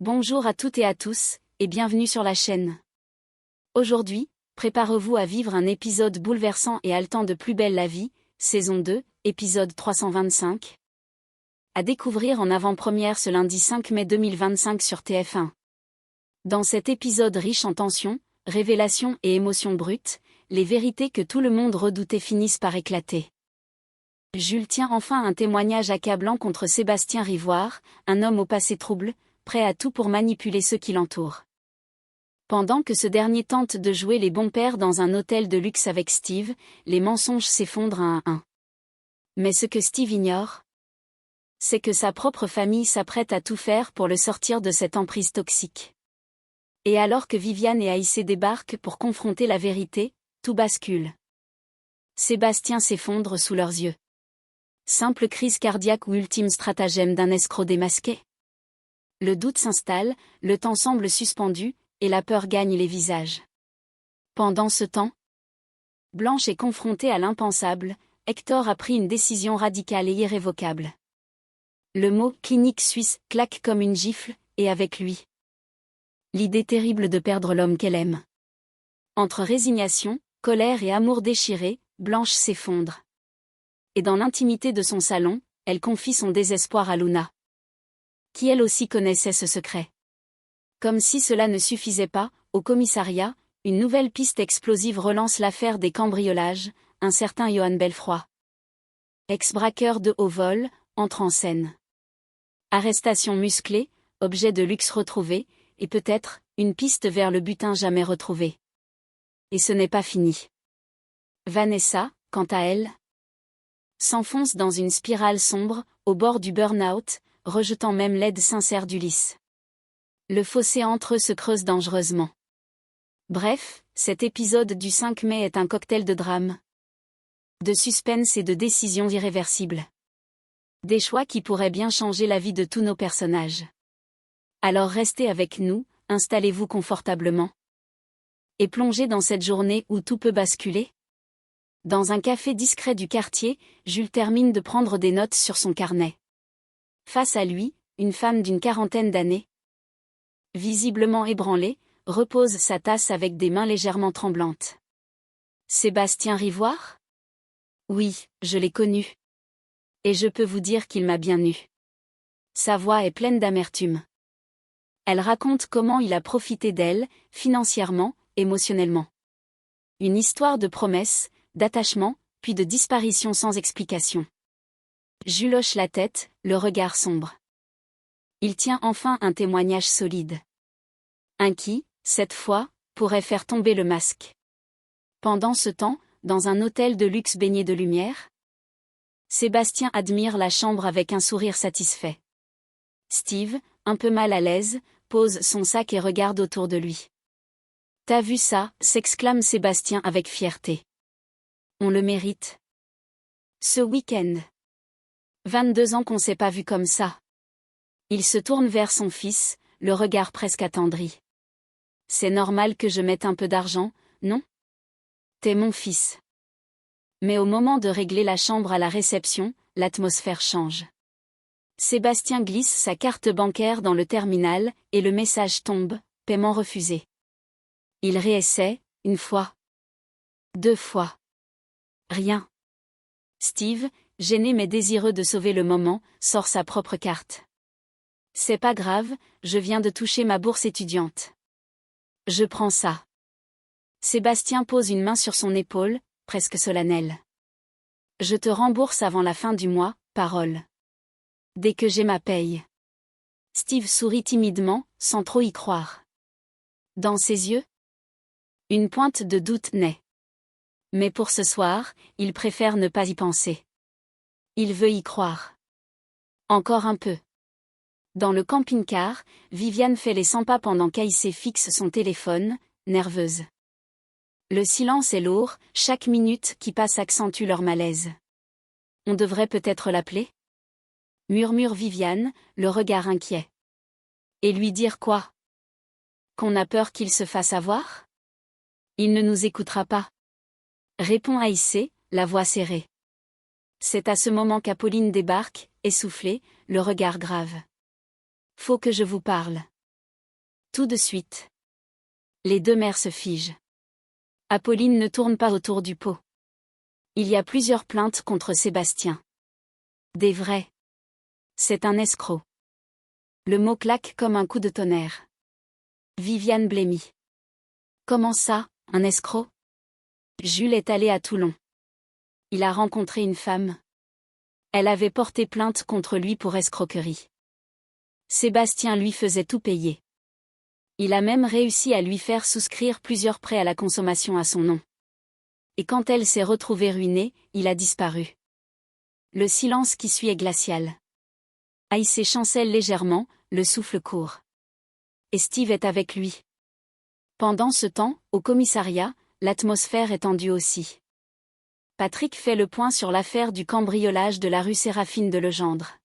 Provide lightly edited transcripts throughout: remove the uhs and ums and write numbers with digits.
Bonjour à toutes et à tous, et bienvenue sur la chaîne. Aujourd'hui, préparez-vous à vivre un épisode bouleversant et haletant de Plus belle la vie, saison 2, épisode 325. À découvrir en avant-première ce lundi 5 mai 2025 sur TF1. Dans cet épisode riche en tensions, révélations et émotions brutes, les vérités que tout le monde redoutait finissent par éclater. Jules tient enfin un témoignage accablant contre Sébastien Rivoire, un homme au passé trouble, prêt à tout pour manipuler ceux qui l'entourent. Pendant que ce dernier tente de jouer les bons pères dans un hôtel de luxe avec Steve, les mensonges s'effondrent un à un. Mais ce que Steve ignore, c'est que sa propre famille s'apprête à tout faire pour le sortir de cette emprise toxique. Et alors que Viviane et Aïssé débarquent pour confronter la vérité, tout bascule. Sébastien s'effondre sous leurs yeux. Simple crise cardiaque ou ultime stratagème d'un escroc démasqué? Le doute s'installe, le temps semble suspendu, et la peur gagne les visages. Pendant ce temps, Blanche est confrontée à l'impensable, Hector a pris une décision radicale et irrévocable. Le mot « clinique suisse » claque comme une gifle, et avec lui, l'idée terrible de perdre l'homme qu'elle aime. Entre résignation, colère et amour déchiré, Blanche s'effondre. Et dans l'intimité de son salon, elle confie son désespoir à Luna, qui elle aussi connaissait ce secret. Comme si cela ne suffisait pas, au commissariat, une nouvelle piste explosive relance l'affaire des cambriolages, un certain Johan Belfroy, ex-braqueur de haut vol, entre en scène. Arrestation musclée, objet de luxe retrouvé, et peut-être, une piste vers le butin jamais retrouvé. Et ce n'est pas fini. Vanessa, quant à elle, s'enfonce dans une spirale sombre, au bord du burn-out, rejetant même l'aide sincère d'Ulysse. Le fossé entre eux se creuse dangereusement. Bref, cet épisode du 5 mai est un cocktail de drame, de suspense et de décisions irréversibles. Des choix qui pourraient bien changer la vie de tous nos personnages. Alors restez avec nous, installez-vous confortablement. Et plongez dans cette journée où tout peut basculer. Dans un café discret du quartier, Jules termine de prendre des notes sur son carnet. Face à lui, une femme d'une quarantaine d'années, visiblement ébranlée, repose sa tasse avec des mains légèrement tremblantes. Sébastien Rivoire? Oui, je l'ai connu. Et je peux vous dire qu'il m'a bien eu. Sa voix est pleine d'amertume. Elle raconte comment il a profité d'elle, financièrement, émotionnellement. Une histoire de promesses, d'attachement, puis de disparition sans explication. Jules hoche la tête, le regard sombre. Il tient enfin un témoignage solide. Un qui, cette fois, pourrait faire tomber le masque. Pendant ce temps, dans un hôtel de luxe baigné de lumière, Sébastien admire la chambre avec un sourire satisfait. Steve, un peu mal à l'aise, pose son sac et regarde autour de lui. « T'as vu ça » s'exclame Sébastien avec fierté. « On le mérite. » Ce week-end. 22 ans qu'on s'est pas vu comme ça. Il se tourne vers son fils, le regard presque attendri. C'est normal que je mette un peu d'argent, non? T'es mon fils. Mais au moment de régler la chambre à la réception, l'atmosphère change. Sébastien glisse sa carte bancaire dans le terminal, et le message tombe, paiement refusé. Il réessaie, une fois. 2 fois. Rien. Steve, gêné mais désireux de sauver le moment, sort sa propre carte. C'est pas grave, je viens de toucher ma bourse étudiante. Je prends ça. Sébastien pose une main sur son épaule, presque solennelle. Je te rembourse avant la fin du mois, parole. Dès que j'ai ma paye. Steve sourit timidement, sans trop y croire. Dans ses yeux, une pointe de doute naît. Mais pour ce soir, il préfère ne pas y penser. Il veut y croire. Encore un peu. Dans le camping-car, Viviane fait les 100 pas pendant qu'Aïssé fixe son téléphone, nerveuse. Le silence est lourd, chaque minute qui passe accentue leur malaise. On devrait peut-être l'appeler? Murmure Viviane, le regard inquiet. Et lui dire quoi? Qu'on a peur qu'il se fasse avoir? Il ne nous écoutera pas. Répond Aïssé, la voix serrée. C'est à ce moment qu'Apolline débarque, essoufflée, le regard grave. Faut que je vous parle. Tout de suite. Les deux mères se figent. Apolline ne tourne pas autour du pot. Il y a plusieurs plaintes contre Sébastien. Des vraies. C'est un escroc. Le mot claque comme un coup de tonnerre. Viviane blêmit. Comment ça, un escroc? Jules est allé à Toulon. Il a rencontré une femme. Elle avait porté plainte contre lui pour escroquerie. Sébastien lui faisait tout payer. Il a même réussi à lui faire souscrire plusieurs prêts à la consommation à son nom. Et quand elle s'est retrouvée ruinée, il a disparu. Le silence qui suit est glacial. Aïssé chancelle légèrement, le souffle court. Et Steve est avec lui. Pendant ce temps, au commissariat, l'atmosphère est tendue aussi. Patrick fait le point sur l'affaire du cambriolage de la rue Séraphine de Legendre.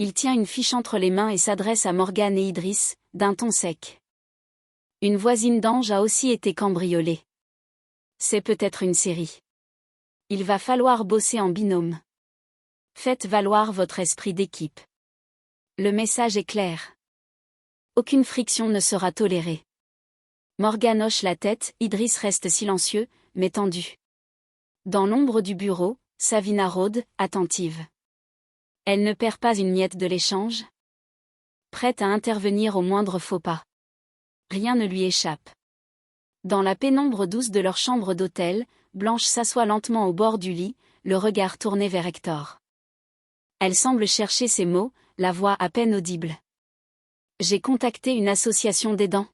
Il tient une fiche entre les mains et s'adresse à Morgane et Idriss, d'un ton sec. Une voisine d'Ange a aussi été cambriolée. C'est peut-être une série. Il va falloir bosser en binôme. Faites valoir votre esprit d'équipe. Le message est clair. Aucune friction ne sera tolérée. Morgane hoche la tête, Idriss reste silencieux, mais tendu. Dans l'ombre du bureau, Savina rôde, attentive. Elle ne perd pas une miette de l'échange. Prête à intervenir au moindre faux pas. Rien ne lui échappe. Dans la pénombre douce de leur chambre d'hôtel, Blanche s'assoit lentement au bord du lit, le regard tourné vers Hector. Elle semble chercher ses mots, la voix à peine audible. J'ai contacté une association d'aidants,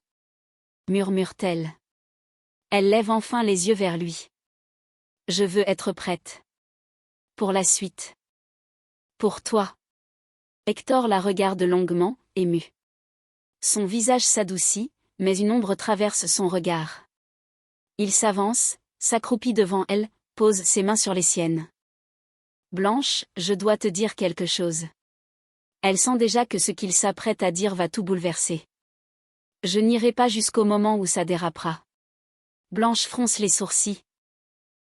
murmure-t-elle. Elle lève enfin les yeux vers lui. Je veux être prête. Pour la suite. Pour toi. Hector la regarde longuement, ému. Son visage s'adoucit, mais une ombre traverse son regard. Il s'avance, s'accroupit devant elle, pose ses mains sur les siennes. Blanche, je dois te dire quelque chose. Elle sent déjà que ce qu'il s'apprête à dire va tout bouleverser. Je n'irai pas jusqu'au moment où ça dérapera. Blanche fronce les sourcils.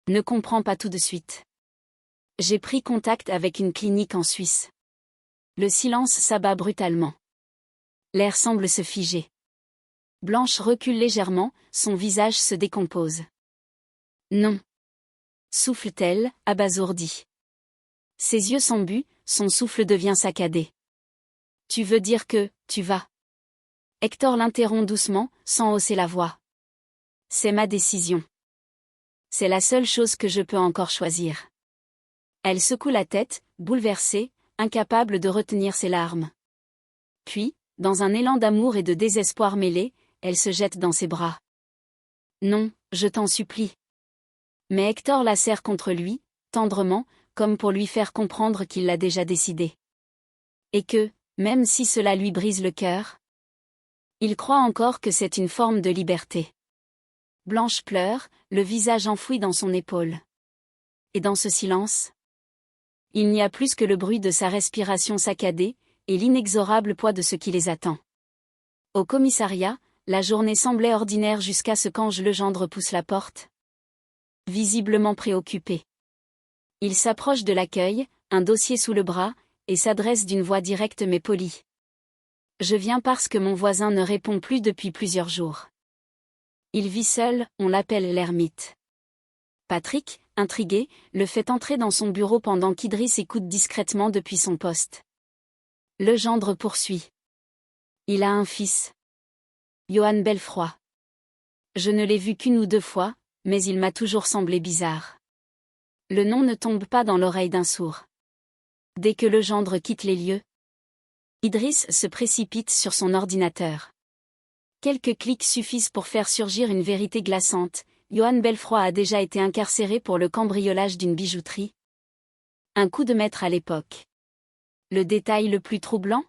Ne comprends pas tout de suite. J'ai pris contact avec une clinique en Suisse. Le silence s'abat brutalement. L'air semble se figer. Blanche recule légèrement, son visage se décompose. Non. Souffle-t-elle, abasourdie. Ses yeux s'embuent, son souffle devient saccadé. Tu veux dire que, tu vas. Hector l'interrompt doucement, sans hausser la voix. C'est ma décision. C'est la seule chose que je peux encore choisir. Elle secoue la tête, bouleversée, incapable de retenir ses larmes. Puis, dans un élan d'amour et de désespoir mêlés, elle se jette dans ses bras. Non, je t'en supplie. Mais Hector la serre contre lui, tendrement, comme pour lui faire comprendre qu'il l'a déjà décidé. Et que, même si cela lui brise le cœur, il croit encore que c'est une forme de liberté. Blanche pleure, le visage enfoui dans son épaule. Et dans ce silence, il n'y a plus que le bruit de sa respiration saccadée, et l'inexorable poids de ce qui les attend. Au commissariat, la journée semblait ordinaire jusqu'à ce qu'Ange Legendre pousse la porte. Visiblement préoccupé. Il s'approche de l'accueil, un dossier sous le bras, et s'adresse d'une voix directe mais polie. Je viens parce que mon voisin ne répond plus depuis plusieurs jours. Il vit seul, on l'appelle l'ermite. Patrick, intrigué, le fait entrer dans son bureau pendant qu'Idriss écoute discrètement depuis son poste. Legendre poursuit. Il a un fils. Johan Belfroy. Je ne l'ai vu qu'une ou deux fois, mais il m'a toujours semblé bizarre. Le nom ne tombe pas dans l'oreille d'un sourd. Dès que Legendre quitte les lieux, Idriss se précipite sur son ordinateur. Quelques clics suffisent pour faire surgir une vérité glaçante. Johan Belfroy a déjà été incarcéré pour le cambriolage d'une bijouterie. Un coup de maître à l'époque. Le détail le plus troublant?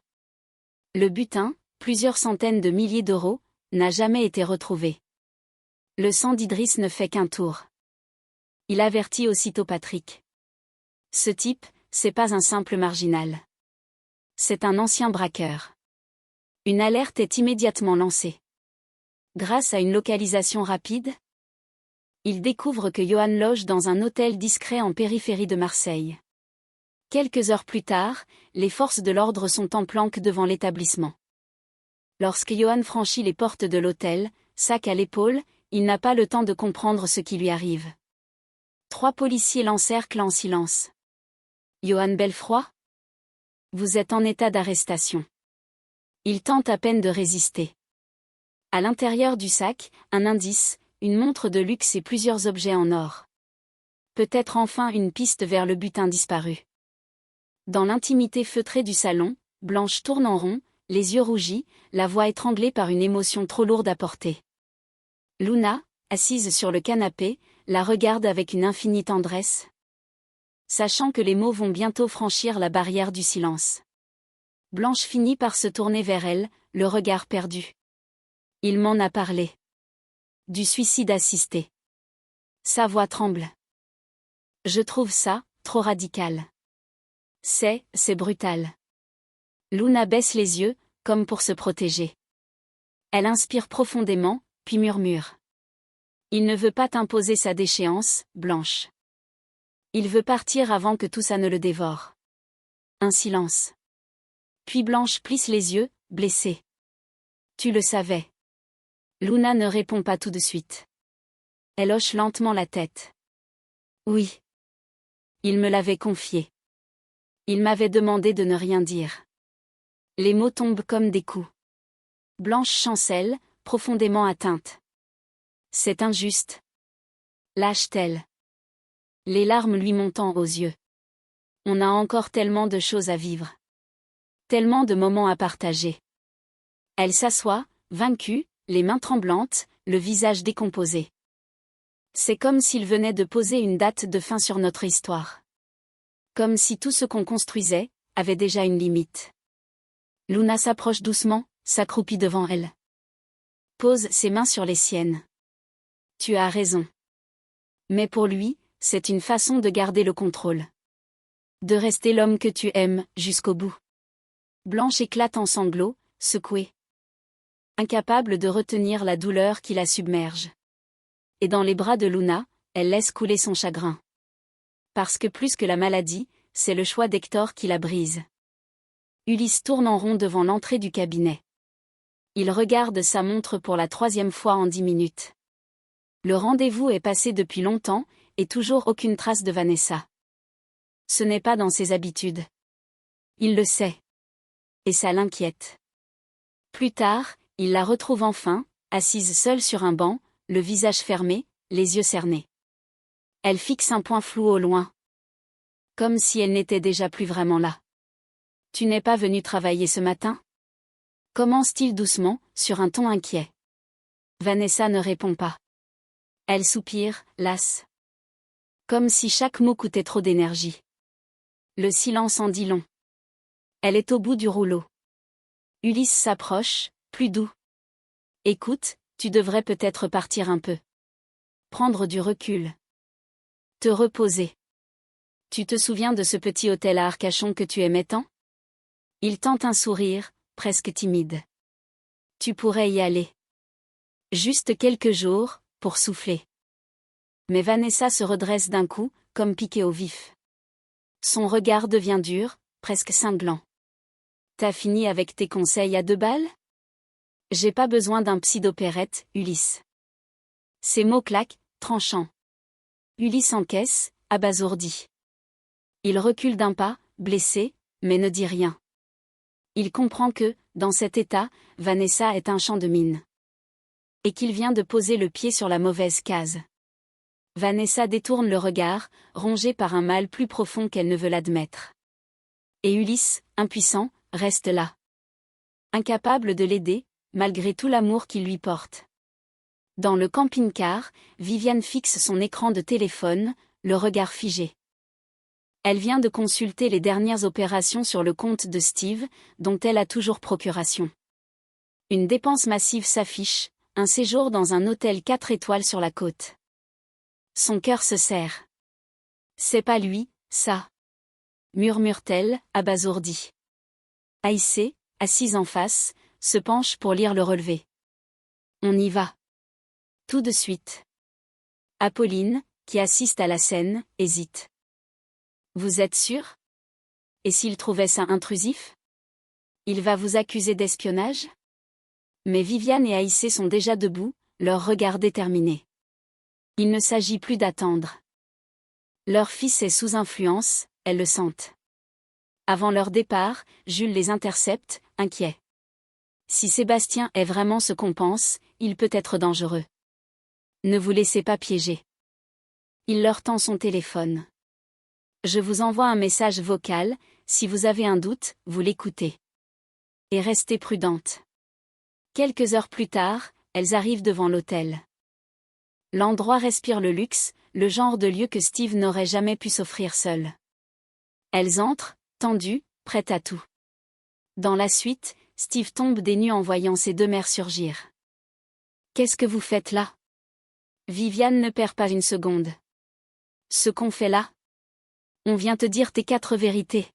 Le butin, plusieurs centaines de milliers d'euros, n'a jamais été retrouvé. Le sang d'Idriss ne fait qu'un tour. Il avertit aussitôt Patrick. Ce type, c'est pas un simple marginal. C'est un ancien braqueur. Une alerte est immédiatement lancée. Grâce à une localisation rapide, il découvre que Johan loge dans un hôtel discret en périphérie de Marseille. Quelques heures plus tard, les forces de l'ordre sont en planque devant l'établissement. Lorsque Johan franchit les portes de l'hôtel, sac à l'épaule, il n'a pas le temps de comprendre ce qui lui arrive. 3 policiers l'encerclent en silence. Johan Belfroy ? Vous êtes en état d'arrestation. Il tente à peine de résister. À l'intérieur du sac, un indice, une montre de luxe et plusieurs objets en or. Peut-être enfin une piste vers le butin disparu. Dans l'intimité feutrée du salon, Blanche tourne en rond, les yeux rougis, la voix étranglée par une émotion trop lourde à porter. Luna, assise sur le canapé, la regarde avec une infinie tendresse, sachant que les mots vont bientôt franchir la barrière du silence. Blanche finit par se tourner vers elle, le regard perdu. Il m'en a parlé. Du suicide assisté. Sa voix tremble. Je trouve ça trop radical. C'est brutal. Luna baisse les yeux, comme pour se protéger. Elle inspire profondément, puis murmure. Il ne veut pas t'imposer sa déchéance, Blanche. Il veut partir avant que tout ça ne le dévore. Un silence. Puis Blanche plisse les yeux, blessée. Tu le savais. Luna ne répond pas tout de suite. Elle hoche lentement la tête. Oui. Il me l'avait confié. Il m'avait demandé de ne rien dire. Les mots tombent comme des coups. Blanche chancelle, profondément atteinte. C'est injuste. Lâche-t-elle. Les larmes lui montant aux yeux. On a encore tellement de choses à vivre. Tellement de moments à partager. Elle s'assoit, vaincue, les mains tremblantes, le visage décomposé. C'est comme s'il venait de poser une date de fin sur notre histoire. Comme si tout ce qu'on construisait avait déjà une limite. Luna s'approche doucement, s'accroupit devant elle. Pose ses mains sur les siennes. Tu as raison. Mais pour lui, c'est une façon de garder le contrôle. De rester l'homme que tu aimes, jusqu'au bout. Blanche éclate en sanglots, secouée. Incapable de retenir la douleur qui la submerge. Et dans les bras de Luna, elle laisse couler son chagrin. Parce que plus que la maladie, c'est le choix d'Hector qui la brise. Ulysse tourne en rond devant l'entrée du cabinet. Il regarde sa montre pour la 3e fois en 10 minutes. Le rendez-vous est passé depuis longtemps, et toujours aucune trace de Vanessa. Ce n'est pas dans ses habitudes. Il le sait. Et ça l'inquiète. Plus tard, il la retrouve enfin, assise seule sur un banc, le visage fermé, les yeux cernés. Elle fixe un point flou au loin. Comme si elle n'était déjà plus vraiment là. Tu n'es pas venu travailler ce matin ? Commence-t-il doucement, sur un ton inquiet. Vanessa ne répond pas. Elle soupire, lasse. Comme si chaque mot coûtait trop d'énergie. Le silence en dit long. Elle est au bout du rouleau. Ulysse s'approche, plus doux. Écoute, tu devrais peut-être partir un peu. Prendre du recul. Te reposer. Tu te souviens de ce petit hôtel à Arcachon que tu aimais tant ? Il tente un sourire, presque timide. Tu pourrais y aller. Juste quelques jours, pour souffler. Mais Vanessa se redresse d'un coup, comme piquée au vif. Son regard devient dur, presque cinglant. T'as fini avec tes conseils à 2 balles ? J'ai pas besoin d'un psy d'opérette, Ulysse. Ces mots claquent, tranchants. Ulysse encaisse, abasourdi. Il recule d'un pas, blessé, mais ne dit rien. Il comprend que, dans cet état, Vanessa est un champ de mine. Et qu'il vient de poser le pied sur la mauvaise case. Vanessa détourne le regard, rongée par un mal plus profond qu'elle ne veut l'admettre. Et Ulysse, impuissant, reste là. Incapable de l'aider, malgré tout l'amour qu'il lui porte. Dans le camping-car, Viviane fixe son écran de téléphone, le regard figé. Elle vient de consulter les dernières opérations sur le compte de Steve, dont elle a toujours procuration. Une dépense massive s'affiche, un séjour dans un hôtel 4 étoiles sur la côte. Son cœur se serre. C'est pas lui, ça. Murmure-t-elle, abasourdie. Aïssé, assise en face, se penche pour lire le relevé. On y va. Tout de suite. Apolline, qui assiste à la scène, hésite. Vous êtes sûr ? Et s'il trouvait ça intrusif ? Il va vous accuser d'espionnage ? Mais Viviane et Aïssé sont déjà debout, leur regard déterminé. Il ne s'agit plus d'attendre. Leur fils est sous influence, elles le sentent. Avant leur départ, Jules les intercepte, inquiet. Si Sébastien est vraiment ce qu'on pense, il peut être dangereux. Ne vous laissez pas piéger. Il leur tend son téléphone. Je vous envoie un message vocal, si vous avez un doute, vous l'écoutez. Et restez prudente. Quelques heures plus tard, elles arrivent devant l'hôtel. L'endroit respire le luxe, le genre de lieu que Steve n'aurait jamais pu s'offrir seul. Elles entrent, tendues, prêtes à tout. Dans la suite, Steve tombe des nues en voyant ses deux mères surgir. « Qu'est-ce que vous faites là ?» Viviane ne perd pas une seconde. « Ce qu'on fait là ? On vient te dire tes 4 vérités. »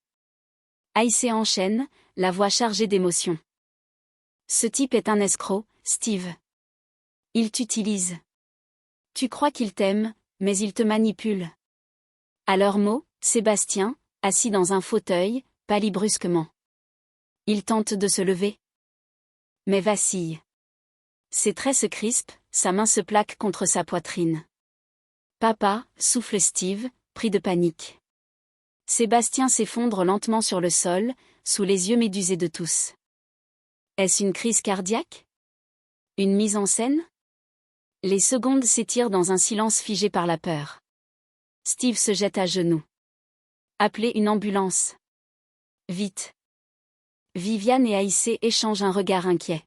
Aïssé enchaîne, la voix chargée d'émotion. « Ce type est un escroc, Steve. Il t'utilise. Tu crois qu'il t'aime, mais il te manipule. » À leurs mots, Sébastien, assis dans un fauteuil, pâlit brusquement. Il tente de se lever, mais vacille. Ses traits se crispent, sa main se plaque contre sa poitrine. « Papa » souffle Steve, pris de panique. Sébastien s'effondre lentement sur le sol, sous les yeux médusés de tous. Est-ce une crise cardiaque ? Une mise en scène ? Les secondes s'étirent dans un silence figé par la peur. Steve se jette à genoux. Appelez une ambulance. Vite. Viviane et Aïssé échangent un regard inquiet.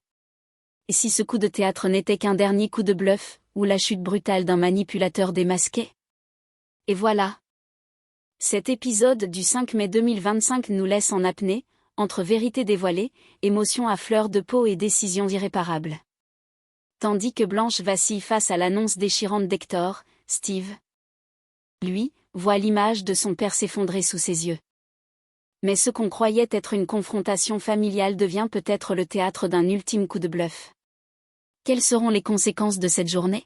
Et si ce coup de théâtre n'était qu'un dernier coup de bluff, ou la chute brutale d'un manipulateur démasqué ? Et voilà. Cet épisode du 5 mai 2025 nous laisse en apnée, entre vérité dévoilée, émotion à fleur de peau et décisions irréparables. Tandis que Blanche vacille face à l'annonce déchirante d'Hector, Steve, lui, voit l'image de son père s'effondrer sous ses yeux. Mais ce qu'on croyait être une confrontation familiale devient peut-être le théâtre d'un ultime coup de bluff. Quelles seront les conséquences de cette journée ?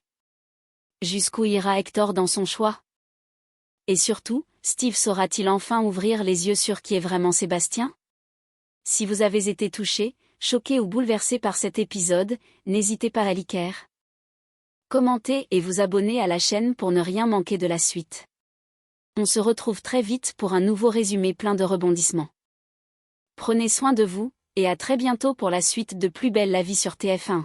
Jusqu'où ira Hector dans son choix ? Et surtout, Steve saura-t-il enfin ouvrir les yeux sur qui est vraiment Sébastien ? Si vous avez été touché, choqué ou bouleversé par cet épisode, n'hésitez pas à liker, commenter et vous abonner à la chaîne pour ne rien manquer de la suite. On se retrouve très vite pour un nouveau résumé plein de rebondissements. Prenez soin de vous, et à très bientôt pour la suite de Plus belle la vie sur TF1.